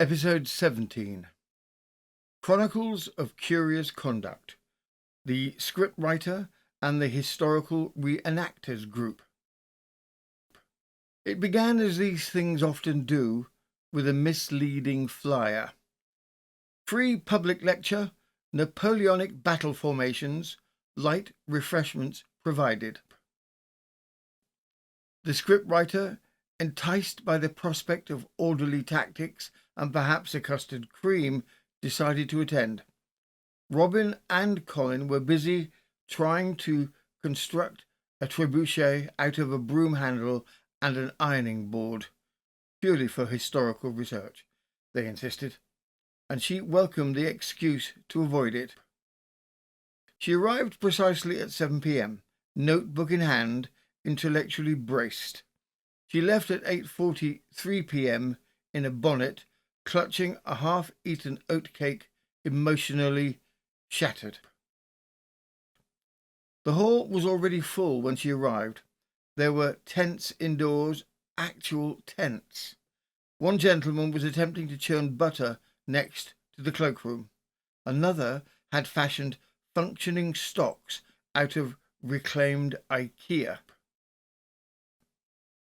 Episode 17. Chronicles of Curious Conduct. The Scriptwriter and the Historical Reenactors Group. It began, as these things often do, with a misleading flyer. Free public lecture, Napoleonic battle formations, light refreshments provided. The scriptwriter, enticed by the prospect of orderly tactics and perhaps a custard cream, decided to attend. Robin and Colin were busy trying to construct a trebuchet out of a broom handle and an ironing board, purely for historical research, they insisted, and she welcomed the excuse to avoid it. She arrived precisely at 7 p.m, notebook in hand, intellectually braced. She left at 8:43 p.m. in a bonnet, clutching a half-eaten oatcake, emotionally shattered. The hall was already full when she arrived. There were tents indoors, actual tents. One gentleman was attempting to churn butter next to the cloakroom. Another had fashioned functioning stocks out of reclaimed IKEA.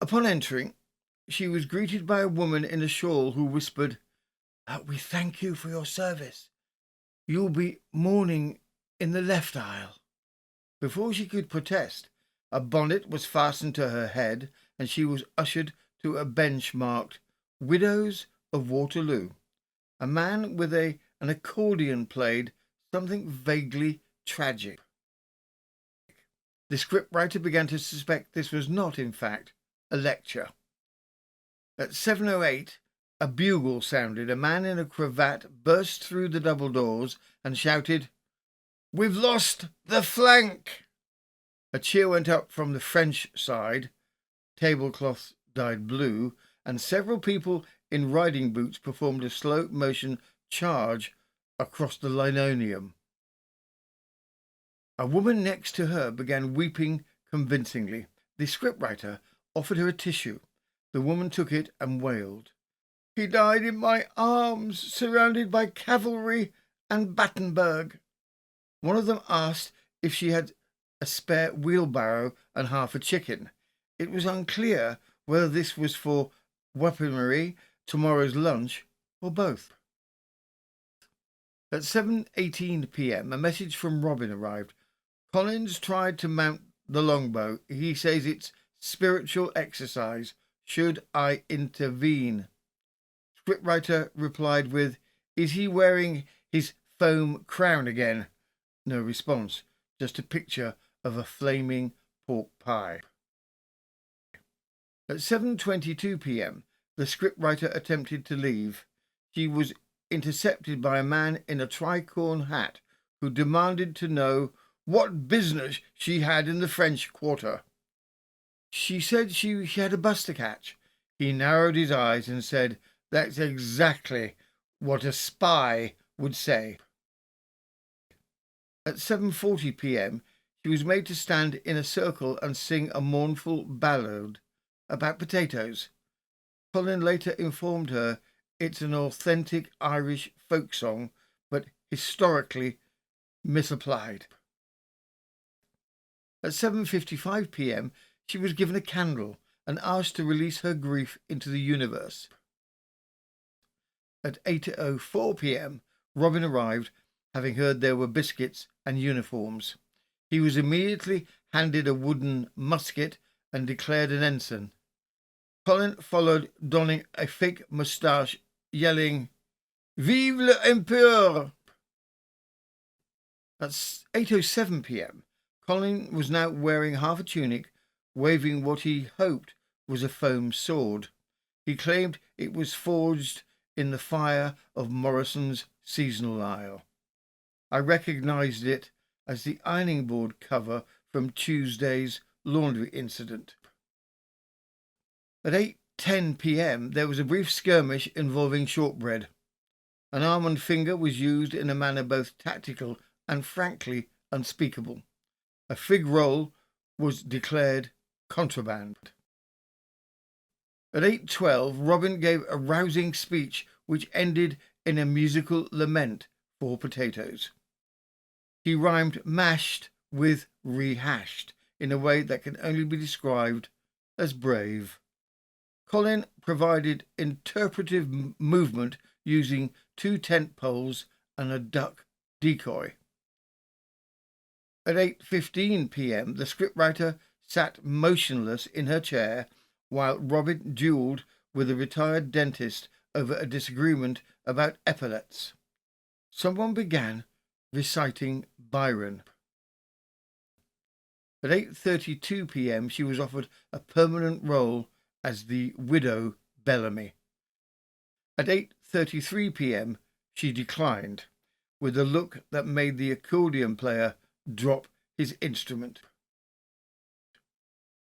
Upon entering, she was greeted by a woman in a shawl who whispered, "We thank you for your service. You'll be mourning in the left aisle." Before she could protest, a bonnet was fastened to her head and she was ushered to a bench marked "Widows of Waterloo." A man with an accordion played something vaguely tragic. The scriptwriter began to suspect this was not, in fact, a lecture. At 7:08, a bugle sounded. A man in a cravat burst through the double doors and shouted, "We've lost the flank!" A cheer went up from the French side. Tablecloths dyed blue, and several people in riding boots performed a slow-motion charge across the linoleum. A woman next to her began weeping convincingly. The scriptwriter offered her a tissue. The woman took it and wailed, "He died in my arms, surrounded by cavalry and Battenberg." One of them asked if she had a spare wheelbarrow and half a chicken. It was unclear whether this was for weaponry, tomorrow's lunch, or both. At 7:18 p.m, a message from Robin arrived. "Collins tried to mount the longbow. He says it's spiritual exercise. Should I intervene?" Scriptwriter replied with, "Is he wearing his foam crown again?" No response, just a picture of a flaming pork pie. At 7:22 p.m, the scriptwriter attempted to leave. She was intercepted by a man in a tricorn hat who demanded to know what business she had in the French Quarter. She said she had a bus to catch. He narrowed his eyes and said, "That's exactly what a spy would say." At 7:40 p.m, she was made to stand in a circle and sing a mournful ballad about potatoes. Colin later informed her it's an authentic Irish folk song, but historically misapplied. At 7:55 p.m, she was given a candle and asked to release her grief into the universe. At 8:04 p.m, Robin arrived, having heard there were biscuits and uniforms. He was immediately handed a wooden musket and declared an ensign. Colin followed, donning a fake moustache, yelling, "Vive l'Empereur!" At 8:07 p.m, Colin was now wearing half a tunic, waving what he hoped was a foam sword. He claimed it was forged in the fire of Morrison's seasonal ale. I recognised it as the ironing board cover from Tuesday's laundry incident. At 8:10 p.m, there was a brief skirmish involving shortbread. An arm and finger was used in a manner both tactical and frankly unspeakable. A fig roll was declared contraband. At 8:12, Robin gave a rousing speech which ended in a musical lament for potatoes. He rhymed mashed with rehashed in a way that can only be described as brave. Colin provided interpretive movement using 2 tent poles and a duck decoy. At 8:15 p.m, the scriptwriter sat motionless in her chair while Robin duelled with a retired dentist over a disagreement about epaulets. Someone began reciting Byron. At 8:32 p.m, she was offered a permanent role as the widow Bellamy. At 8:33 p.m, she declined, with a look that made the accordion player drop his instrument.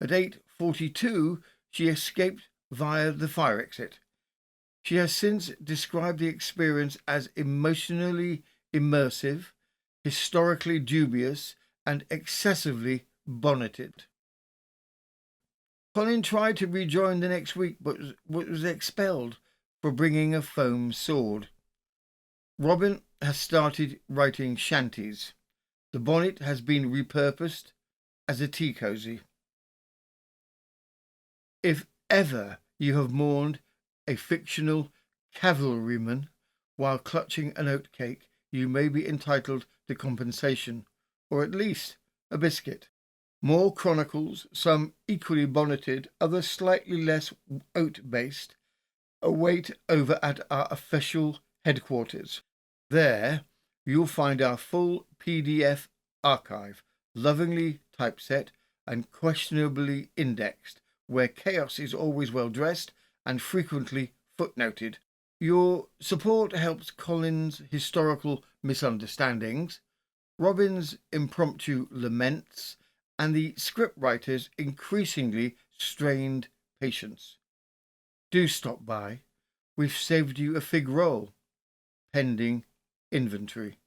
At 8:42, she escaped via the fire exit. She has since described the experience as emotionally immersive, historically dubious, and excessively bonneted. Colin tried to rejoin the next week, but was expelled for bringing a foam sword. Robin has started writing shanties. The bonnet has been repurposed as a tea cosy. If ever you have mourned a fictional cavalryman while clutching an oatcake, you may be entitled to compensation, or at least a biscuit. More Chronicles, some equally bonneted, others slightly less oat-based, await over at our official headquarters. There you'll find our full PDF archive, lovingly typeset and questionably indexed, where chaos is always well dressed and frequently footnoted. Your support helps Colin's historical misunderstandings, Robin's impromptu laments, and the scriptwriter's increasingly strained patience. Do stop by. We've saved you a fig roll, pending inventory.